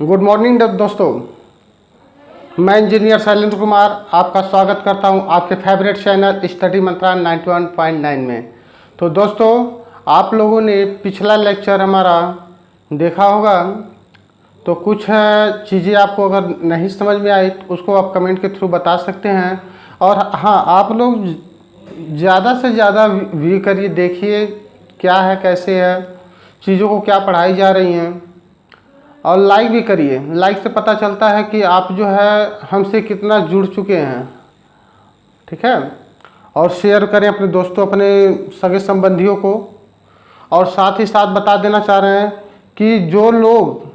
Good morning दोस्तों, मैं engineer Shailendra Kumar आपका स्वागत करता हूं आपके फेवरेट चैनल स्टडी मंत्रा 91.9 में। तो दोस्तों, आप लोगों ने पिछला लेक्चर हमारा देखा होगा, तो कुछ चीज़ें आपको अगर नहीं समझ में आई तो उसको आप कमेंट के थ्रू बता सकते हैं। और हाँ, आप लोग ज़्यादा से ज़्यादा व्यू करिए, देखिए क्या है, कैसे है, चीज़ों को क्या पढ़ाई जा रही हैं, और लाइक भी करिए। लाइक से पता चलता है कि आप जो है हमसे कितना जुड़ चुके हैं, ठीक है। और शेयर करें अपने दोस्तों, अपने सगे संबंधियों को। और साथ ही साथ बता देना चाह रहे हैं कि जो लोग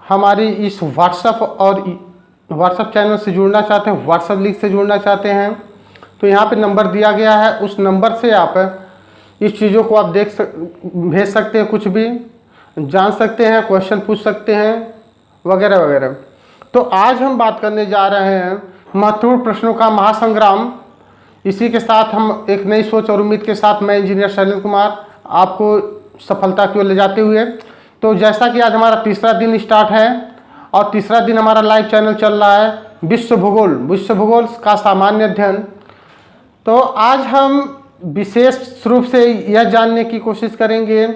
हमारी इस व्हाट्सएप चैनल से जुड़ना चाहते हैं, व्हाट्सएप लिंक से जुड़ना चाहते हैं, तो यहाँ पे नंबर दिया गया है। उस नंबर से आप इस चीज़ों को आप भेज सकते हैं, कुछ भी जान सकते हैं, क्वेश्चन पूछ सकते हैं, वगैरह वगैरह। तो आज हम बात करने जा रहे हैं महत्वपूर्ण प्रश्नों का महासंग्राम। इसी के साथ हम एक नई सोच और उम्मीद के साथ मैं इंजीनियर शैलेंद्र कुमार आपको सफलता की ओर ले जाते हुए। तो जैसा कि आज हमारा तीसरा दिन स्टार्ट है और तीसरा दिन हमारा लाइव चैनल चल रहा है विश्व भूगोल का सामान्य अध्ययन। तो आज हम विशेष रूप से यह जानने की कोशिश करेंगे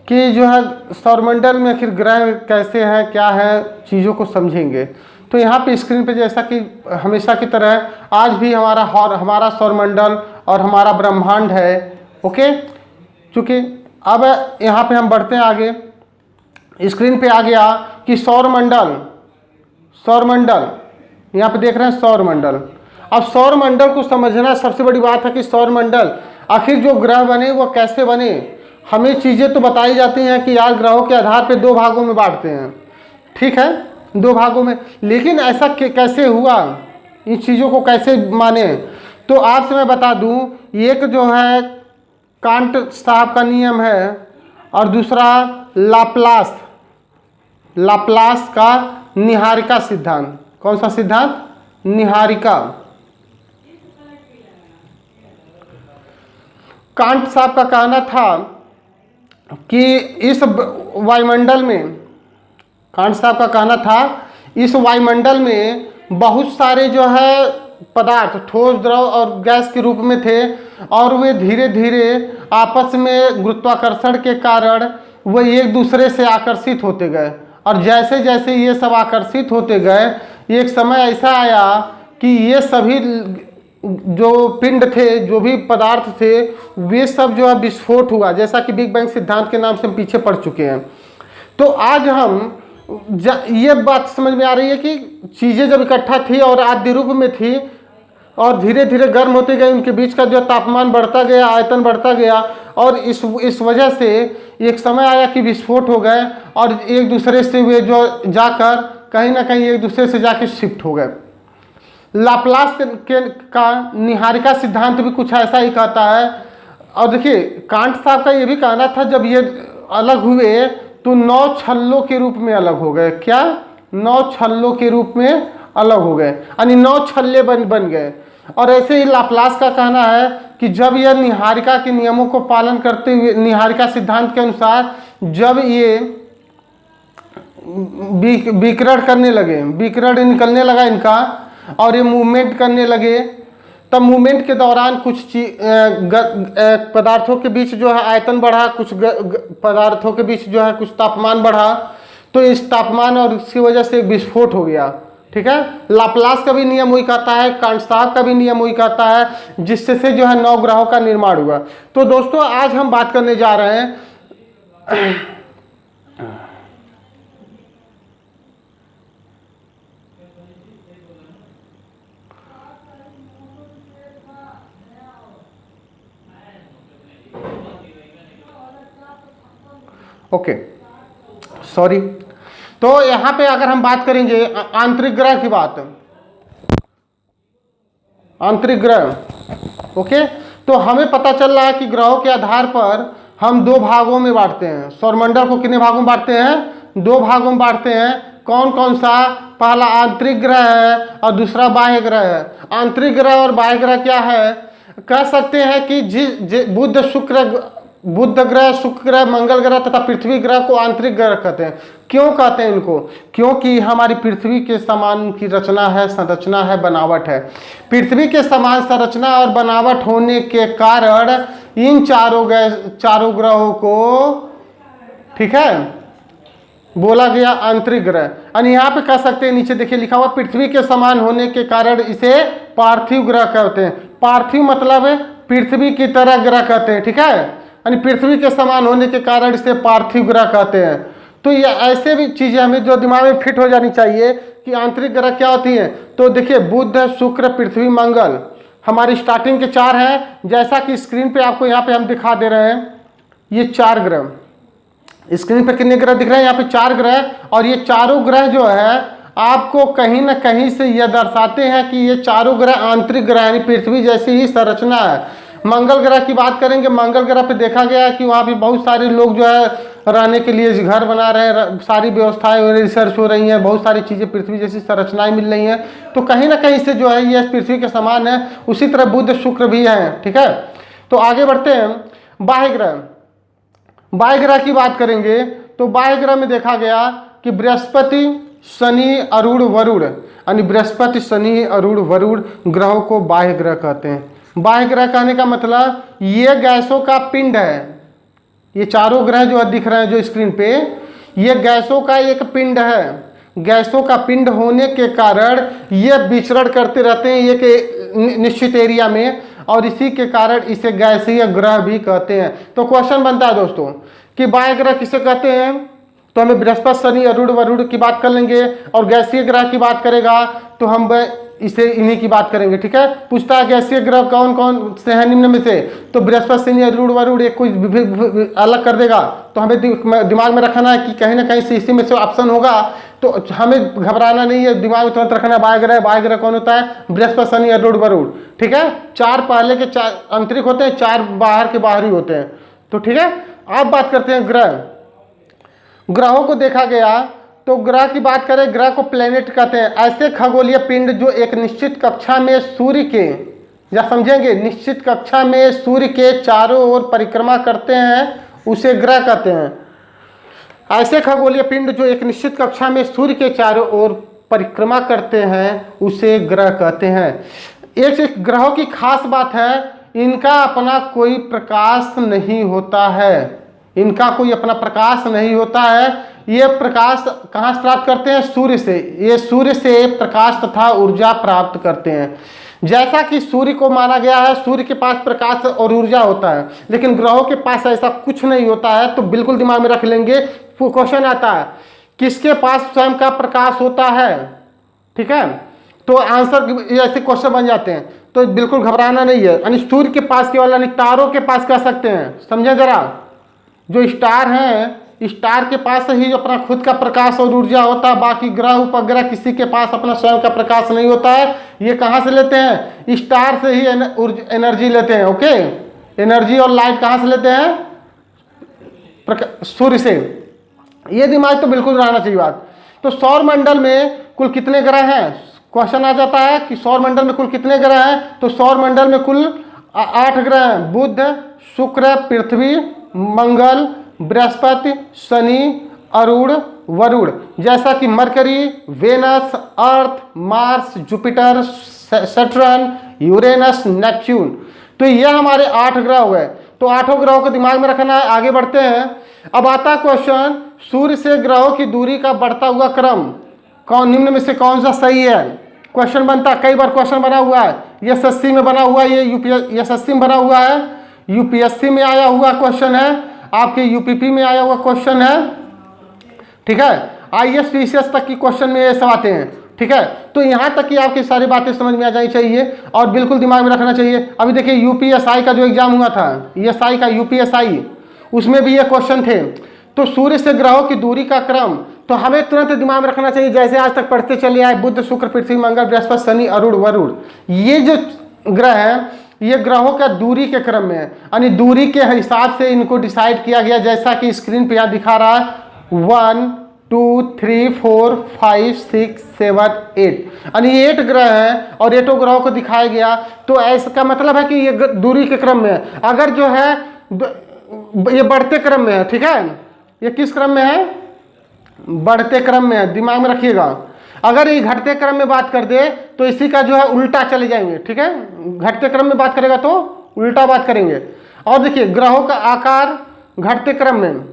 कि जो है सौरमंडल में आखिर ग्रह कैसे हैं, क्या है, चीज़ों को समझेंगे। तो यहाँ पे स्क्रीन पे जैसा कि हमेशा की तरह आज भी हमारा सौरमंडल और हमारा ब्रह्मांड है, ओके। चूँकि अब यहाँ पे हम बढ़ते हैं आगे, स्क्रीन पे आ गया कि सौरमंडल यहाँ पे देख रहे हैं सौरमंडल। अब सौरमंडल को समझना सबसे बड़ी बात है कि सौरमंडल आखिर जो ग्रह बने वो कैसे बने। हमें चीज़ें तो बताई जाती हैं कि यार ग्रहों के आधार पे दो भागों में बांटते हैं, ठीक है, दो भागों में। लेकिन ऐसा कैसे हुआ, इन चीज़ों को कैसे माने, तो आपसे मैं बता दूं, एक जो है कांट साहब का नियम है और दूसरा लाप्लास का निहारिका सिद्धांत। कौन सा सिद्धांत? निहारिका। कांट साहब का कहना था कि इस वायुमंडल में, कांट साहब का कहना था इस वायुमंडल में बहुत सारे जो है पदार्थ ठोस, द्रव और गैस के रूप में थे, और वे धीरे धीरे आपस में गुरुत्वाकर्षण के कारण वे एक दूसरे से आकर्षित होते गए। और जैसे जैसे ये सब आकर्षित होते गए, एक समय ऐसा आया कि ये सभी जो पिंड थे, जो भी पदार्थ थे, वे सब जो है विस्फोट हुआ, जैसा कि बिग बैंग सिद्धांत के नाम से हम पीछे पढ़ चुके हैं। तो आज हम ये बात समझ में आ रही है कि चीज़ें जब इकट्ठा थी और आद्य रूप में थी और धीरे धीरे गर्म होते गए, उनके बीच का जो तापमान बढ़ता गया, आयतन बढ़ता गया, और इस वजह से एक समय आया कि विस्फोट हो गए और एक दूसरे से वे जो जाकर कहीं ना कहीं एक दूसरे से जाके शिफ्ट हो गए। लाप्लास का निहारिका सिद्धांत भी कुछ ऐसा ही कहता है। और देखिए, कांट साहब का ये भी कहना था जब ये अलग हुए तो 9 छल्लों के रूप में अलग हो गए। क्या? 9 छल्लों के रूप में अलग हो गए, यानी 9 छल्ले बन गए। और ऐसे ही लाप्लास का कहना है कि जब यह निहारिका के नियमों को पालन करते हुए, निहारिका सिद्धांत के अनुसार जब ये विकिरण निकलने लगा इनका और ये मूवमेंट करने लगे, तब मूवमेंट के दौरान कुछ पदार्थों के बीच जो है आयतन बढ़ा, कुछ पदार्थों के बीच जो है कुछ तापमान बढ़ा, तो इस तापमान और इसकी वजह से विस्फोट हो गया, ठीक है। लाप्लास का भी नियम वही कहता है, कांट साहब का भी नियम वही कहता है, जिससे से जो है 9 ग्रहों का निर्माण हुआ। तो दोस्तों, आज हम बात करने जा रहे हैं ओके, सॉरी। तो यहाँ पे अगर हम बात करेंगे आंतरिक ग्रह की बात, आंतरिक ग्रह, ओके, तो हमें पता चल रहा है कि ग्रहों के आधार पर हम 2 भागों में बांटते हैं। सौरमंडल को कितने भागों में बांटते हैं? 2 भागों में बांटते हैं। कौन कौन सा? पहला आंतरिक ग्रह है और दूसरा बाह्य ग्रह है। आंतरिक ग्रह और बाह्य ग्रह क्या है? कह सकते हैं कि बुध ग्रह, शुक्र ग्रह, मंगल ग्रह तथा पृथ्वी ग्रह को आंतरिक ग्रह कहते हैं। क्यों कहते हैं इनको? क्योंकि हमारी पृथ्वी के समान की रचना है, संरचना है, बनावट है। पृथ्वी के समान संरचना और बनावट होने के कारण इन चारों ग्रहों को, ठीक है, बोला गया आंतरिक ग्रह। और यहाँ पे कह सकते हैं, नीचे देखिए लिखा हुआ, पृथ्वी के समान होने के कारण इसे पार्थिव ग्रह कहते हैं। पार्थिव मतलब है पृथ्वी की तरह ग्रह कहते हैं, ठीक है, यानी पृथ्वी के समान होने के कारण इसे पार्थिव ग्रह कहते हैं। तो ये ऐसे भी चीजें हमें जो दिमाग में फिट हो जानी चाहिए कि आंतरिक ग्रह क्या होती है। तो देखिए, बुध, शुक्र, पृथ्वी, मंगल हमारी स्टार्टिंग के 4 हैं, जैसा कि स्क्रीन पे आपको यहाँ पे हम दिखा दे रहे हैं। ये 4 ग्रह, स्क्रीन पे कितने ग्रह दिख रहे हैं? यहाँ पे 4 ग्रह। और ये चारों ग्रह जो है आपको कहीं ना कहीं से यह दर्शाते हैं कि ये चारों ग्रह आंतरिक ग्रह यानी पृथ्वी जैसी ही संरचना है। मंगल ग्रह की बात करेंगे, मंगल ग्रह पे देखा गया है कि वहाँ भी बहुत सारे लोग जो है रहने के लिए घर बना रहे हैं, सारी व्यवस्थाएं रिसर्च हो रही हैं, बहुत सारी चीज़ें पृथ्वी जैसी संरचनाएं मिल रही हैं। तो कहीं ना कहीं से जो है ये पृथ्वी के समान है। उसी तरह बुध, शुक्र भी हैं, ठीक है। तो आगे बढ़ते हैं, बाह्य ग्रह। बाह्य ग्रह की बात करेंगे तो बाह्य ग्रह में देखा गया कि बृहस्पति, शनि, अरुण, वरुण, यानी बृहस्पति, शनि, अरुण, वरुण ग्रहों को बाह्य ग्रह कहते हैं। बाह्य ग्रह कहने का मतलब ये गैसों का पिंड है। ये चारों ग्रह जो दिख रहे हैं जो स्क्रीन पे, ये गैसों का एक पिंड है। गैसों का पिंड होने के कारण ये विचरण करते रहते हैं एक निश्चित एरिया में, और इसी के कारण इसे गैसीय ग्रह भी कहते हैं। तो क्वेश्चन बनता है दोस्तों कि बाह्य ग्रह किसे कहते हैं? तो हमें बृहस्पति, शनि, अरुण, वरुण की बात कर लेंगे, और गैसीय ग्रह की बात करेगा तो हम इसे इन्हीं की बात करेंगे, ठीक है। पूछता है गैसीय ग्रह कौन कौन से हैं निम्न में से, तो बृहस्पति, शनि, अरुण, वरुण एक कुछ अलग कर देगा। तो हमें दिमाग में रखना है कि कहीं ना कहीं से इसी में से ऑप्शन होगा। तो हमें घबराना नहीं है, दिमाग में तुरंत रखना है बाह्य ग्रह। बाह्य ग्रह कौन होता है? बृहस्पति, शनि, अरुण, वरुण, ठीक है। 4 पहले के 4 आंतरिक होते हैं, 4 बाहर के बाहरी होते हैं। तो ठीक है, आप बात करते हैं ग्रह। ग्रहों को देखा गया तो ग्रह की बात करें, ग्रह को प्लेनेट कहते हैं। ऐसे खगोलीय पिंड जो एक निश्चित कक्षा में सूर्य के, या समझेंगे, निश्चित कक्षा में सूर्य के चारों ओर परिक्रमा करते हैं, उसे ग्रह कहते हैं। ऐसे खगोलीय पिंड जो एक निश्चित कक्षा में सूर्य के चारों ओर परिक्रमा करते हैं, उसे ग्रह कहते हैं। एक ग्रहों की खास बात है, इनका अपना कोई प्रकाश नहीं होता है। इनका कोई अपना प्रकाश नहीं होता है। ये प्रकाश कहाँ से प्राप्त करते हैं? सूर्य से। ये सूर्य से प्रकाश तथा ऊर्जा प्राप्त करते हैं। जैसा कि सूर्य को माना गया है, सूर्य के पास प्रकाश और ऊर्जा होता है, लेकिन ग्रहों के पास ऐसा कुछ नहीं होता है। तो बिल्कुल दिमाग में रख लेंगे, क्वेश्चन आता है किसके पास स्वयं का प्रकाश होता है, ठीक है। तो आंसर ऐसे क्वेश्चन बन जाते हैं। तो बिल्कुल घबराना नहीं है, यानी सूर्य के पास केवल, यानी तारों के पास कह सकते हैं, समझे जरा। जो स्टार हैं, स्टार के पास ही अपना खुद का प्रकाश और ऊर्जा होता है। बाकी ग्रह उपग्रह किसी के पास अपना स्वयं का प्रकाश नहीं होता है। ये कहाँ से लेते हैं? स्टार से ही एनर्जी लेते हैं, ओके। एनर्जी और लाइट कहाँ से लेते हैं? सूर्य से। ये दिमाग तो बिल्कुल रहना चाहिए बात। तो सौर मंडल में कुल कितने ग्रह हैं? क्वेश्चन आ जाता है कि सौर मंडल में कुल कितने ग्रह हैं। तो सौर मंडल में कुल 8 ग्रह हैं। बुध, शुक्र, पृथ्वी, मंगल, बृहस्पति, शनि, अरुण, वरुण। जैसा कि Mercury, Venus, Earth, Mars, Jupiter, Saturn, Uranus, Neptune. तो ये हमारे 8 ग्रह हो गए। तो 8 ग्रहों को दिमाग में रखना है। आगे बढ़ते हैं। अब आता है क्वेश्चन, सूर्य से ग्रहों की दूरी का बढ़ता हुआ क्रम कौन निम्न में से कौन सा सही है? क्वेश्चन बनता, कई बार क्वेश्चन बना हुआ है। ये एसएससी में बना हुआ है, ये एसएससी में बना हुआ है, यूपीएससी में आया हुआ क्वेश्चन है, आपके यूपीपी में आया हुआ क्वेश्चन है, ठीक है। आईएएस पीसीएस तक की क्वेश्चन में ये सब आते हैं, ठीक है। तो यहाँ तक कि आपकी सारी बातें समझ में आ जानी चाहिए और बिल्कुल दिमाग में रखना चाहिए। अभी देखिए यूपीएसआई का जो एग्जाम हुआ था, ईएसआई का यूपीएसआई, उसमें भी ये क्वेश्चन थे। तो सूर्य से ग्रहों की दूरी का क्रम, तो हमें तुरंत दिमाग में रखना चाहिए, जैसे आज तक पढ़ते चले आए, बुध, शुक्र, पृथ्वी, मंगल, बृहस्पति, शनि, अरुण, वरुण। ये जो ग्रह हैं, ये ग्रहों का दूरी के क्रम में है, यानी दूरी के हिसाब से इनको डिसाइड किया गया। जैसा कि स्क्रीन पे यहाँ दिखा रहा है 1 2 3 4 5 6 7 8, यानी 8 ग्रह हैं और 8 ग्रहों को दिखाया गया। तो ऐसा मतलब है कि ये दूरी के क्रम में है। अगर जो है ये बढ़ते क्रम में है, ठीक है। ये किस क्रम में है? बढ़ते क्रम में है, दिमाग में रखिएगा। अगर ये घटते क्रम में बात कर दे तो इसी का जो है उल्टा चले जाएंगे, ठीक है। घटते क्रम में बात करेगा तो उल्टा बात करेंगे। और देखिए ग्रहों का आकार घटते क्रम में,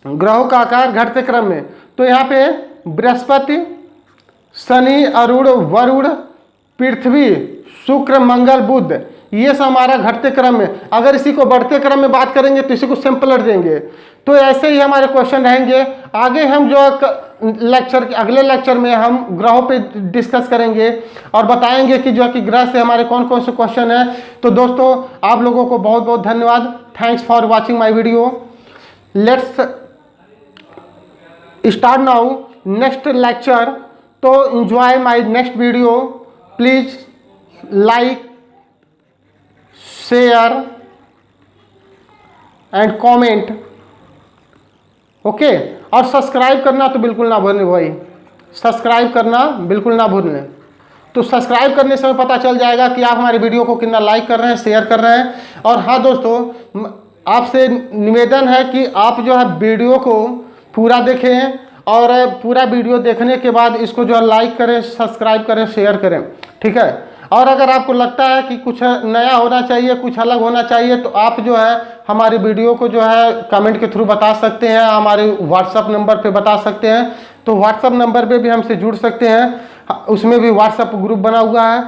ग्रहों का आकार घटते क्रम में, तो यहाँ पे बृहस्पति, शनि, अरुण, वरुण, पृथ्वी, शुक्र, मंगल, बुध, ये सब हमारा घटते क्रम में। अगर इसी को बढ़ते क्रम में बात करेंगे तो इसी को सिंपल देंगे। तो ऐसे ही हमारे क्वेश्चन रहेंगे। आगे हम जो अगले लेक्चर में हम ग्रहों पे डिस्कस करेंगे और बताएंगे कि जो है कि ग्रह से हमारे कौन कौन से क्वेश्चन हैं। तो दोस्तों आप लोगों को बहुत बहुत धन्यवाद। Thanks for watching my video. Let's start now next lecture. तो enjoy my next video. Please like, share and comment. Okay और सब्सक्राइब करना तो बिल्कुल ना भूलें भाई, सब्सक्राइब करना बिल्कुल ना भूलें। तो सब्सक्राइब करने से पता चल जाएगा कि आप हमारी वीडियो को कितना लाइक कर रहे हैं, शेयर कर रहे हैं। और हाँ दोस्तों, आपसे निवेदन है कि आप जो है वीडियो को पूरा देखें और पूरा वीडियो देखने के बाद इसको जो है लाइक करें, सब्सक्राइब करें, शेयर करें, ठीक है। और अगर आपको लगता है कि कुछ नया होना चाहिए, कुछ अलग होना चाहिए, तो आप जो है हमारी वीडियो को जो है कमेंट के थ्रू बता सकते हैं, हमारे व्हाट्सअप नंबर पे बता सकते हैं। तो व्हाट्सअप नंबर पे भी हमसे जुड़ सकते हैं, उसमें भी व्हाट्सअप ग्रुप बना हुआ है।